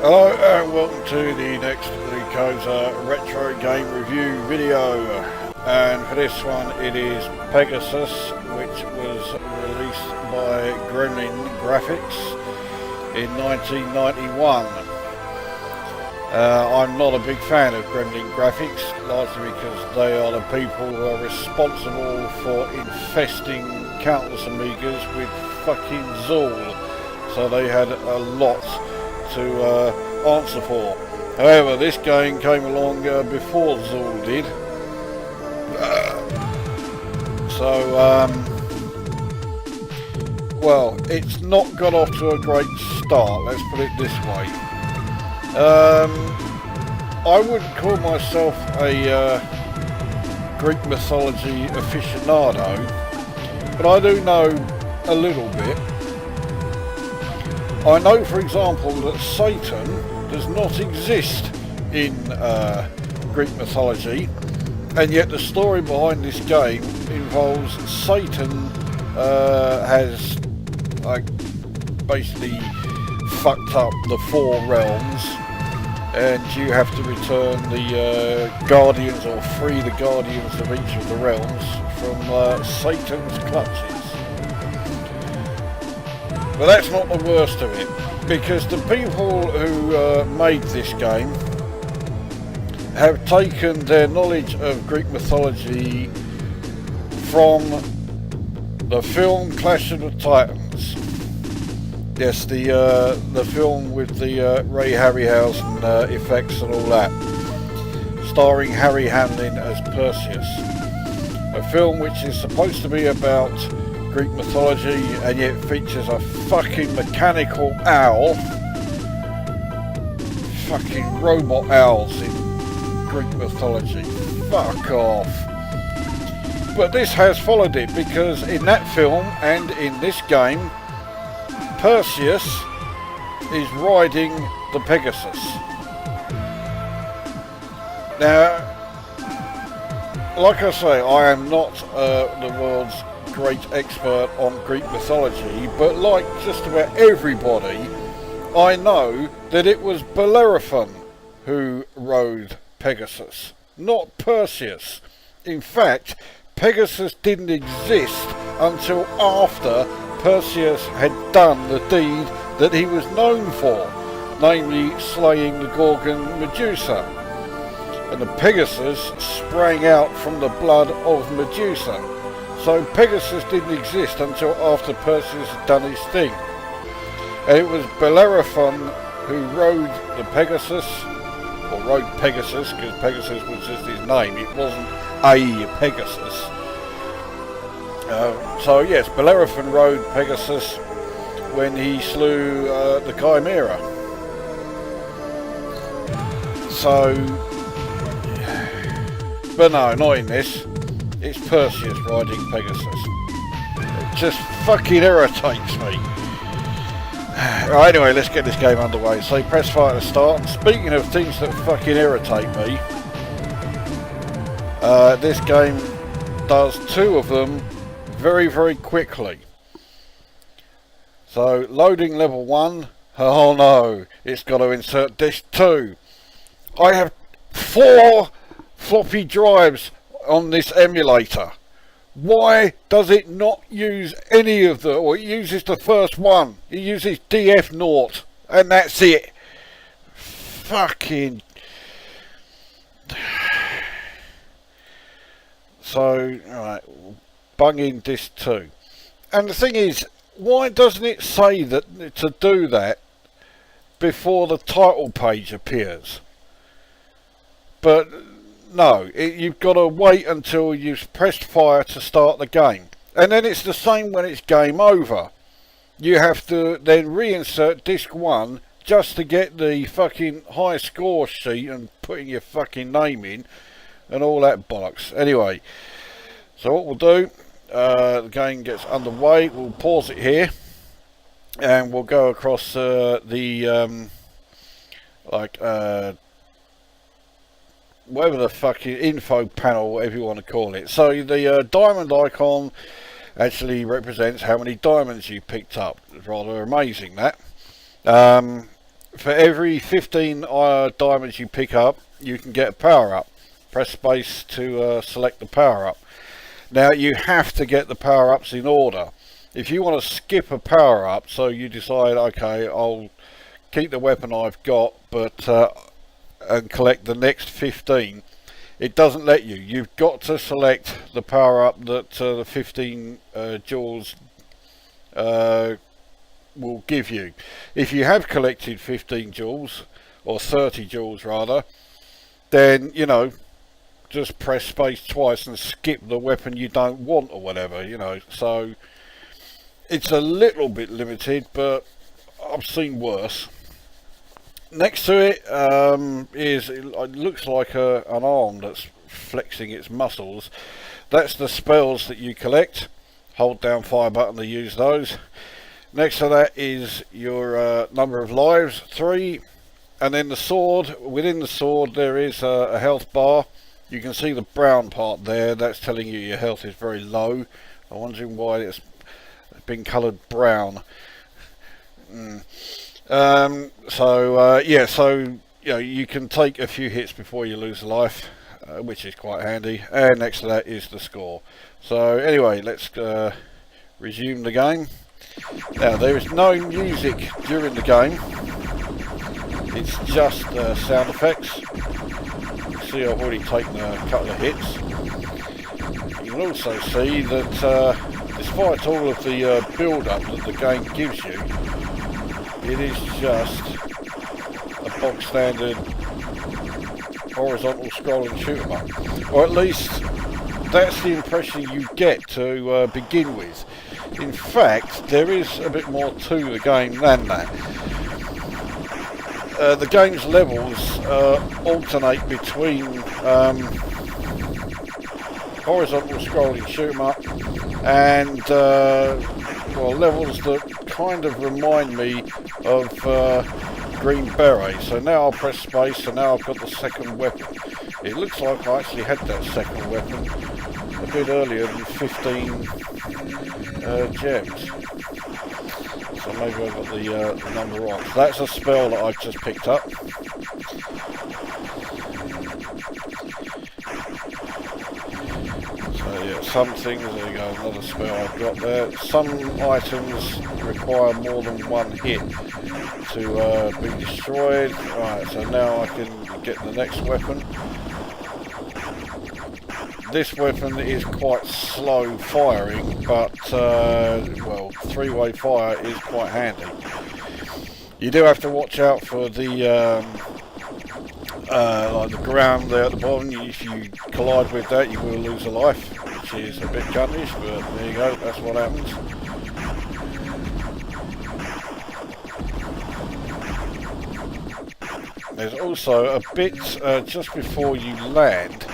Hello and welcome to the next Lukozer retro game review video, and for this one it is Pegasus, which was released by Gremlin Graphics in 1991. I'm not a big fan of Gremlin Graphics, largely because they are the people who are responsible for infesting countless Amigas with fucking Zool, so they had a lot to answer for. However, this game came along before Zool did, well, it's not got off to a great start, let's put it this way. I wouldn't call myself a Greek mythology aficionado, but I do know a little bit. I know, for example, that Satan does not exist in Greek mythology, and yet the story behind this game involves Satan has basically fucked up the four realms, and you have to return the guardians, or free the guardians of each of the realms from Satan's clutches. But that's not the worst of it, because the people who made this game have taken their knowledge of Greek mythology from the film Clash of the Titans. Yes, the film with the Ray Harryhausen effects and all that, starring Harry Hamlin as Perseus. A film which is supposed to be about Greek mythology, and yet features a fucking mechanical owl. Fucking robot owls in Greek mythology. Fuck off. But this has followed it, because in that film and in this game, Perseus is riding the Pegasus. Now, like I say, I am not the world's great expert on Greek mythology, but like just about everybody, I know that it was Bellerophon who rode Pegasus, not Perseus. In fact, Pegasus didn't exist until after Perseus had done the deed that he was known for, namely slaying the Gorgon Medusa. And the Pegasus sprang out from the blood of Medusa. So Pegasus didn't exist until after Perseus had done his thing. And it was Bellerophon who rode the Pegasus, or rode Pegasus, because Pegasus was just his name, it wasn't a Pegasus. So yes, Bellerophon rode Pegasus when he slew the Chimera. So, but no, not in this. It's Perseus riding Pegasus. It just fucking irritates me. Right, anyway, let's get this game underway. So press fire to start. And speaking of things that fucking irritate me, this game does two of them very, very quickly. So loading level 1. Oh no, it's got to insert disk 2. I have 4 floppy drives on this emulator. Why does it not use any of them? Or it uses the first one. It uses DF0 and that's it. Fucking. So, right, bung in disk 2. And the thing is, why doesn't it say that to do that before the title page appears? But no, you've got to wait until you've pressed fire to start the game. And then it's the same when it's game over. You have to then reinsert disk 1 just to get the fucking high score sheet and putting your fucking name in and all that bollocks. Anyway, so what we'll do, the game gets underway, we'll pause it here and we'll go across whatever the fucking info panel, whatever you want to call it. So the diamond icon actually represents how many diamonds you picked up. It's rather amazing, that. for every 15 diamonds you pick up, you can get a power up. Press space to select the power up. Now you have to get the power ups in order. If you want to skip a power up, so you decide, okay, I'll keep the weapon I've got, but and collect the next 15. It doesn't let you. You've got to select the power up that the 15 jewels will give you. If you have collected 15 jewels, or 30 jewels rather, then, you know, just press space twice and skip the weapon you don't want or whatever, you know. So it's a little bit limited, but I've seen worse. Next to it it looks like an arm that's flexing its muscles. That's the spells that you collect. Hold down fire button to use those. Next to that is your number of lives, 3, and then the sword. Within the sword there is a health bar. You can see the brown part there. That's telling you your health is very low. I'm wondering why it's been coloured brown. So you know, you can take a few hits before you lose a life, which is quite handy. And next to that is the score. So anyway, let's resume the game. Now there is no music during the game. It's just sound effects. You see I've already taken a couple of hits. You can also see that despite all of the build-up that the game gives you, it is just a bog standard horizontal scrolling shoot 'em up. Or at least that's the impression you get to begin with. In fact, there is a bit more to the game than that. The game's levels alternate between horizontal scrolling shoot 'em up and well, levels that kind of remind me of Green Beret. So now I'll press space, so now I've got the second weapon. It looks like I actually had that second weapon a bit earlier than 15 gems. So maybe I've got the number wrong. So that's a spell that I've just picked up. So yeah, some things, there you go, another spell I've got there. Some items require more than one hit to be destroyed. Right, so now I can get the next weapon. This weapon is quite slow firing, but well, three-way fire is quite handy. You do have to watch out for the like the ground there at the bottom. If you collide with that, you will lose a life, which is a bit cuntish, but there you go, that's what happens. There's also a bit just before you land,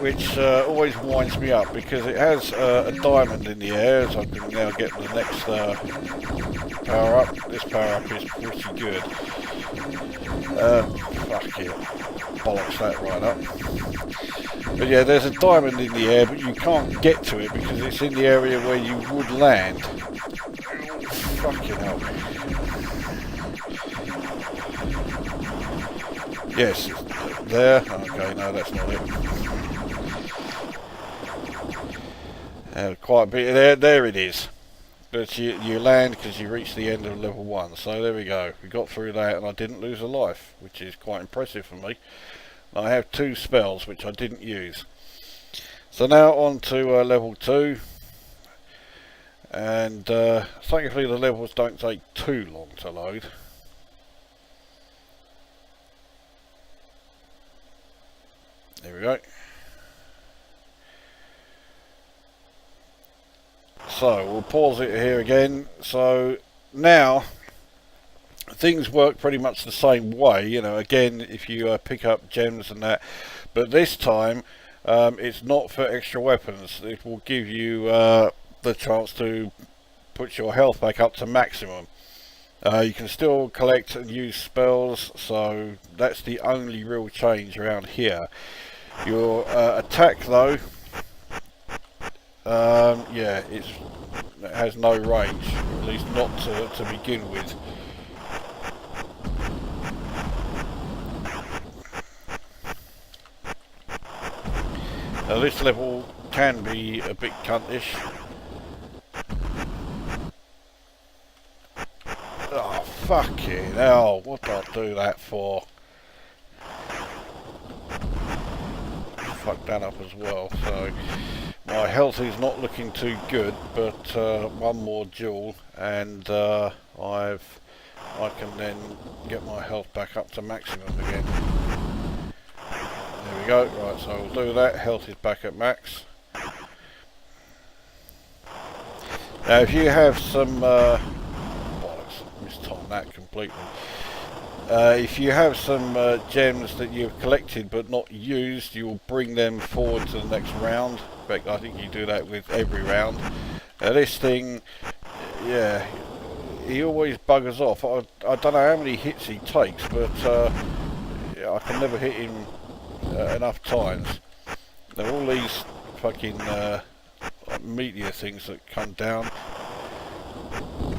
which always winds me up because it has a diamond in the air, as I can now get the next power up. This power up is pretty good. Fuck it, bollocks that right up. But yeah, there's a diamond in the air, but you can't get to it because it's in the area where you would land. Fucking hell. Yes, there. Okay, no, that's not it. Quite a bit there it is, but you land because you reach the end of level 1. So there we go, we got through that and I didn't lose a life, which is quite impressive for me. I have 2 spells which I didn't use. So now on to level 2, and thankfully the levels don't take too long to load. There we go. So we'll pause it here again. So now things work pretty much the same way, you know, again if you pick up gems and that, but this time it's not for extra weapons. It will give you the chance to put your health back up to maximum. You can still collect and use spells, so that's the only real change around here. Your attack though, yeah, it has no range, at least not to begin with. This level can be a bit cuntish. Oh, fucking hell, what did I do that for? Fuck that up as well, so my health is not looking too good, but one more duel and I can then get my health back up to maximum again. There we go, right, so we'll do that, health is back at max. Now if you have some, bollocks, mistimed that completely. If you have some gems that you've collected but not used, you'll bring them forward to the next round. In fact, I think you do that with every round. Now this thing, yeah, he always buggers off. I don't know how many hits he takes, but yeah, I can never hit him enough times. There are all these fucking meteor things that come down.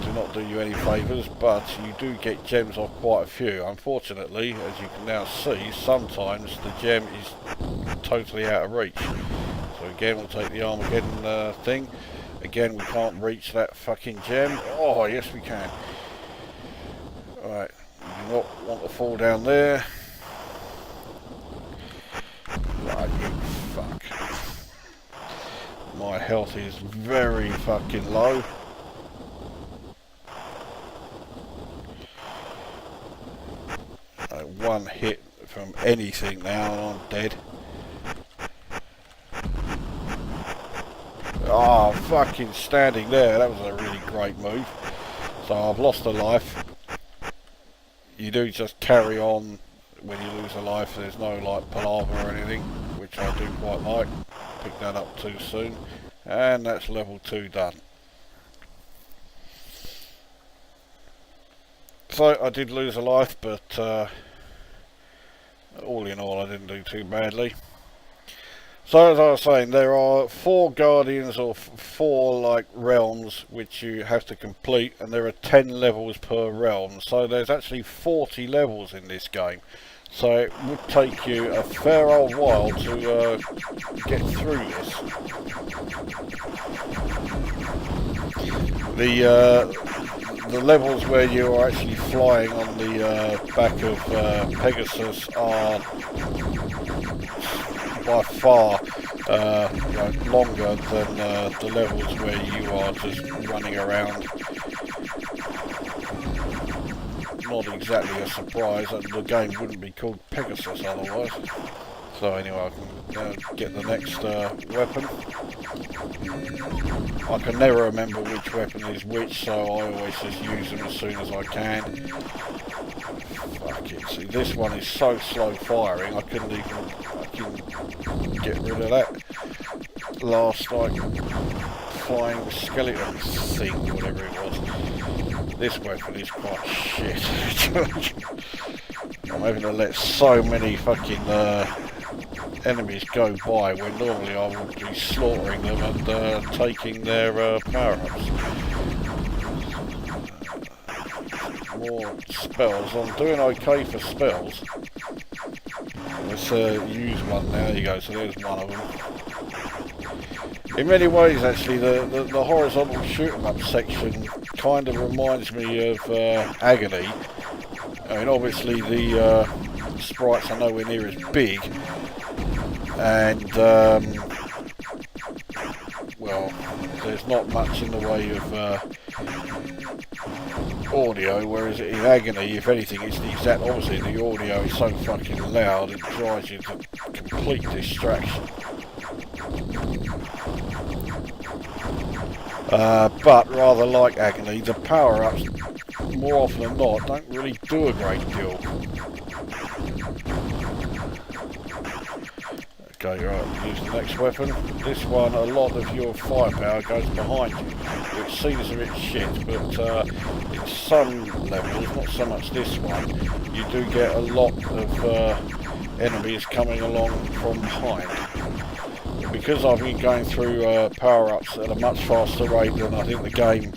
Do not do you any favours, but you do get gems off quite a few. Unfortunately, as you can now see, sometimes the gem is totally out of reach. So again, we'll take the Armageddon thing. Again, we can't reach that fucking gem. Oh, yes we can. Alright, you do not want to fall down there. Right, you fuck. My health is very fucking low. One hit from anything now and I'm dead. Oh, fucking standing there, that was a really great move. So I've lost a life. You do just carry on when you lose a life, there's no like palaver or anything, which I do quite like. Pick that up too soon. And that's level 2 done. So I did lose a life, but all in all I didn't do too badly. So as I was saying, there are 4 guardians or 4 like realms which you have to complete, and there are 10 levels per realm, so there's actually 40 levels in this game. So it would take you a fair old while to get through this. The levels where you are actually flying on the back of Pegasus are by far longer than the levels where you are just running around. Not exactly a surprise, and the game wouldn't be called Pegasus otherwise. So anyway, I can get the next weapon. I can never remember which weapon is which, so I always just use them as soon as I can. Fuck it, see this one is so slow firing, I couldn't even get rid of that last like flying skeleton thing, whatever it was. This weapon is quite shit. I'm having to let so many fucking enemies go by when normally I would be slaughtering them and taking their power-ups. More spells. I'm doing okay for spells. Let's use one now. There you go, so there's one of them. In many ways, actually, the horizontal shoot-em-up section kind of reminds me of Agony. I mean, obviously the sprites are nowhere near as big, and well, there's not much in the way of audio, whereas in Agony, if anything, it's the exact opposite. The audio is so fucking loud, it drives you to complete distraction. But rather like Agony, the power-ups, more often than not, don't really do a great deal. Okay, right, use the next weapon. This one, a lot of your firepower goes behind you, which seems a bit shit, but in some levels, not so much this one, you do get a lot of enemies coming along from behind. Because I've been going through power-ups at a much faster rate than I think the game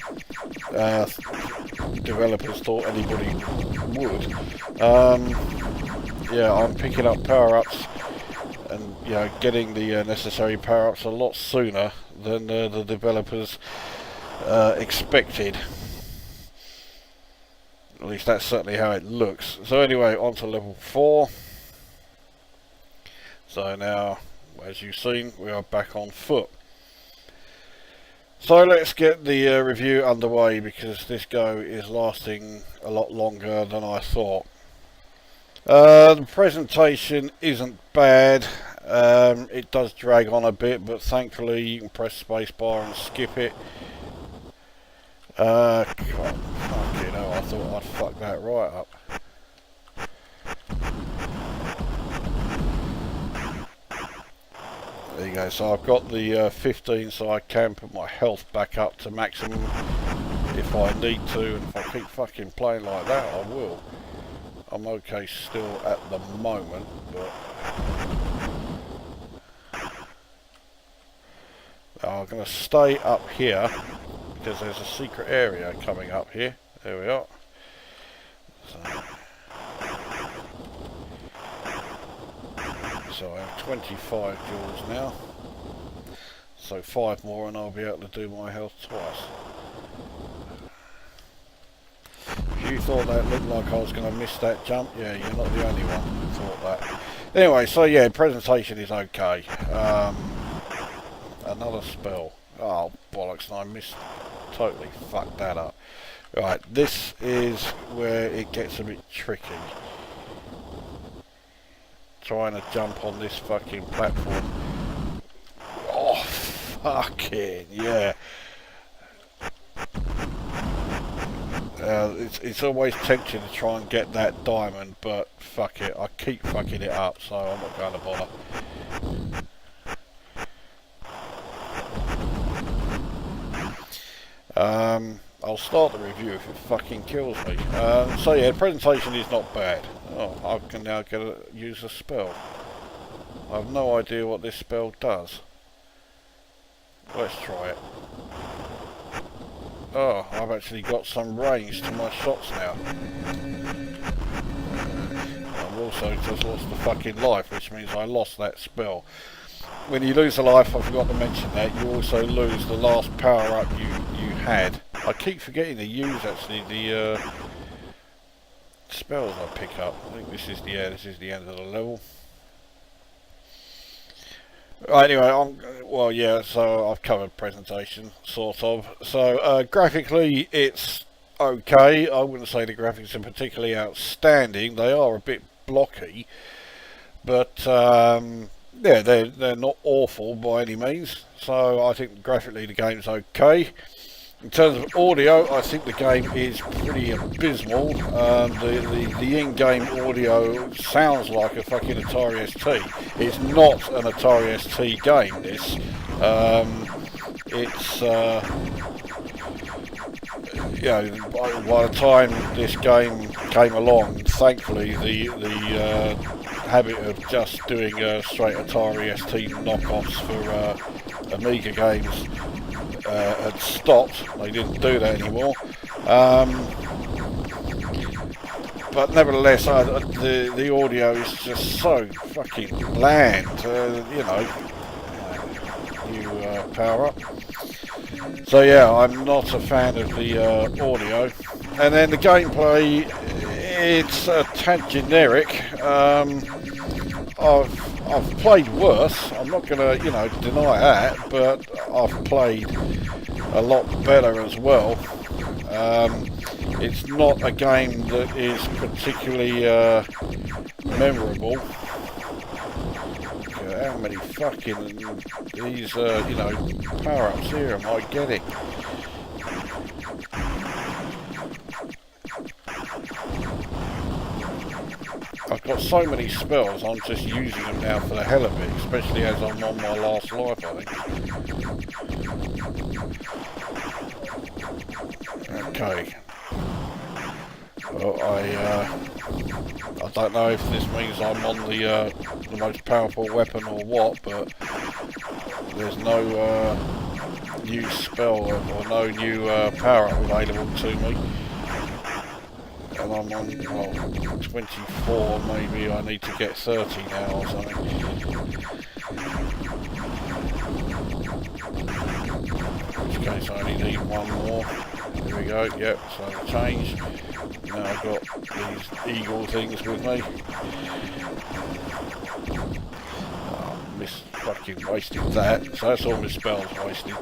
developers thought anybody would, yeah, I'm picking up power-ups and you know, getting the necessary power-ups a lot sooner than the developers expected. At least that's certainly how it looks. So anyway, on to level 4. So now, as you've seen, we are back on foot. So let's get the review underway, because this go is lasting a lot longer than I thought. The presentation isn't bad. It does drag on a bit, but thankfully you can press spacebar and skip it. God, fucking hell, I thought I'd fuck that right up. There you go, so I've got the 15, so I can put my health back up to maximum if I need to, and if I keep fucking playing like that, I will. I'm okay still at the moment, but I'm going to stay up here because there's a secret area coming up here. There we are. So I have 25 joules now. So 5 more and I'll be able to do my health twice. If you thought that looked like I was going to miss that jump, yeah, you're not the only one who thought that. Anyway, so yeah, presentation is okay. Another spell. Oh, bollocks, and I totally fucked that up. Right, this is where it gets a bit tricky. Trying to jump on this fucking platform. Oh, fucking, yeah. It's always tempting to try and get that diamond, but fuck it, I keep fucking it up, so I'm not going to bother. I'll start the review if it fucking kills me. So yeah, the presentation is not bad. Oh, I can now use a spell. I have no idea what this spell does. Let's try it. Oh, I've actually got some range to my shots now. I've also just lost the fucking life, which means I lost that spell. When you lose a life, I forgot to mention that, you also lose the last power-up you had. I keep forgetting to use, actually, the spells I pick up. I think this is the end of the level. Right, anyway, well, yeah, so I've covered presentation, sort of. So, graphically, it's okay. I wouldn't say the graphics are particularly outstanding. They are a bit blocky, but yeah, they're not awful by any means. So I think graphically the game's okay. In terms of audio, I think the game is pretty abysmal. The in-game audio sounds like a fucking Atari ST. It's not an Atari ST game, this. It's, you know, by the time this game came along, thankfully the habit of just doing straight Atari ST knockoffs for Amiga games had stopped. They didn't do that anymore. But nevertheless, the audio is just so fucking bland. You know, new power up. So yeah, I'm not a fan of the audio. And then the gameplay, it's a tad generic. I've played worse. I'm not gonna, you know, deny that, but I've played a lot better as well. It's not a game that is particularly memorable. How many fucking these, you know, power-ups here am I getting? I've got so many spells, I'm just using them now for the hell of it, especially as I'm on my last life, I think. Okay. Well, I don't know if this means I'm on the most powerful weapon or what, but there's no new spell or no new power-up available to me. and I'm on, well, 24, maybe I need to get 30 now or something. In which case I only need one more. Here we go, yep, so change. Now I've got these eagle things with me. Oh, fucking wasted that, so that's all my spells wasted.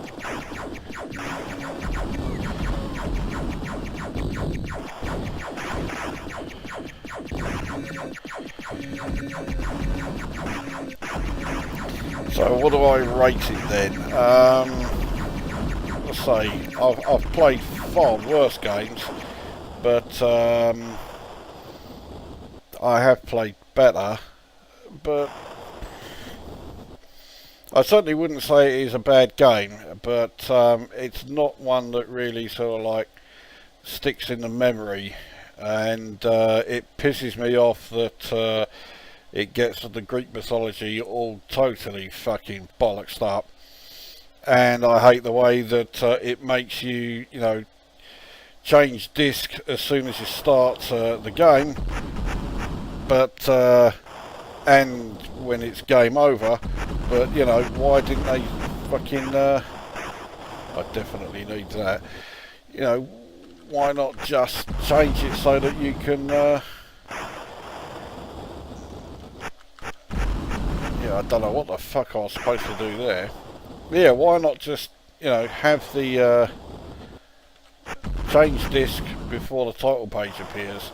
So what do I rate it then? Let's say I've played far worse games, but I have played better, but I certainly wouldn't say it is a bad game, but it's not one that really sort of like sticks in the memory, and it pisses me off that it gets the Greek mythology all totally fucking bollocksed up, and I hate the way that it makes you, you know, change disc as soon as you start the game, but and when it's game over. But you know, why didn't they fucking I definitely need that, you know, why not just change it so that you can yeah, I don't know what the fuck I was supposed to do there. Yeah, why not just, you know, have the change disc before the title page appears.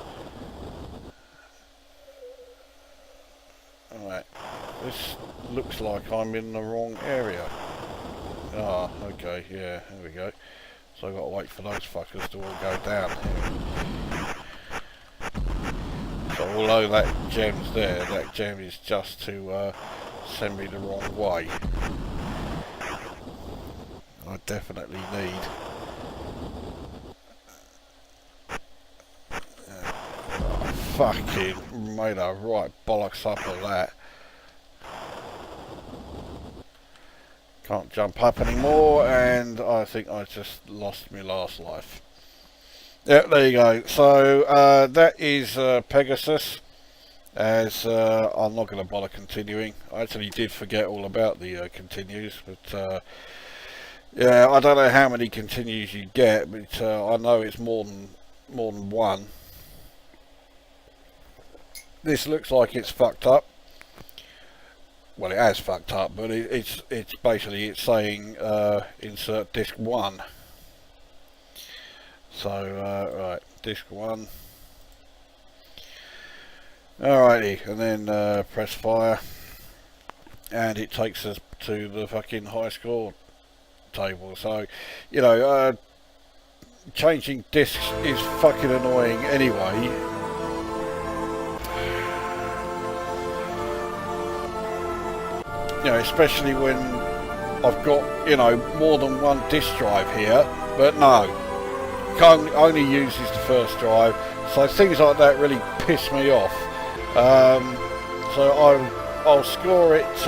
Alright, this looks like I'm in the wrong area. Ah, okay, yeah, there we go. So I've got to wait for those fuckers to all go down. So although that gem's there, that gem is just to send me the wrong way. I definitely need fucking made a right bollocks up of that. Can't jump up anymore, and I think I just lost my last life. Yeah, there you go. So that is Pegasus, as I'm not going to bother continuing. I actually did forget all about the continues, but yeah, I don't know how many continues you get, but I know it's more than one. This looks like it's fucked up. Well, it has fucked up, but it's basically saying insert disc 1. So right, disc 1. Alrighty, and then press fire, and it takes us to the fucking high score table. So, you know, changing discs is fucking annoying anyway. You know, especially when I've got, you know, more than one disk drive here, but no, only uses the first drive, so things like that really piss me off. So I'll score it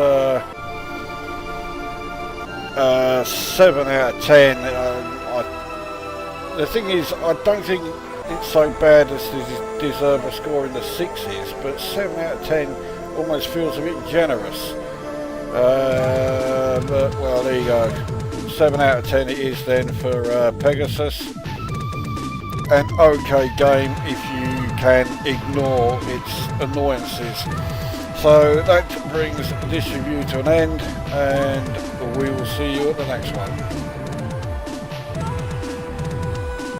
7 out of 10. The thing is, I don't think it's so bad as to deserve a score in the 6s, but 7 out of 10 almost feels a bit generous. But well, there you go. 7 out of 10 it is then for Pegasus. An okay game if you can ignore its annoyances. So that brings this review to an end, and we will see you at the next one.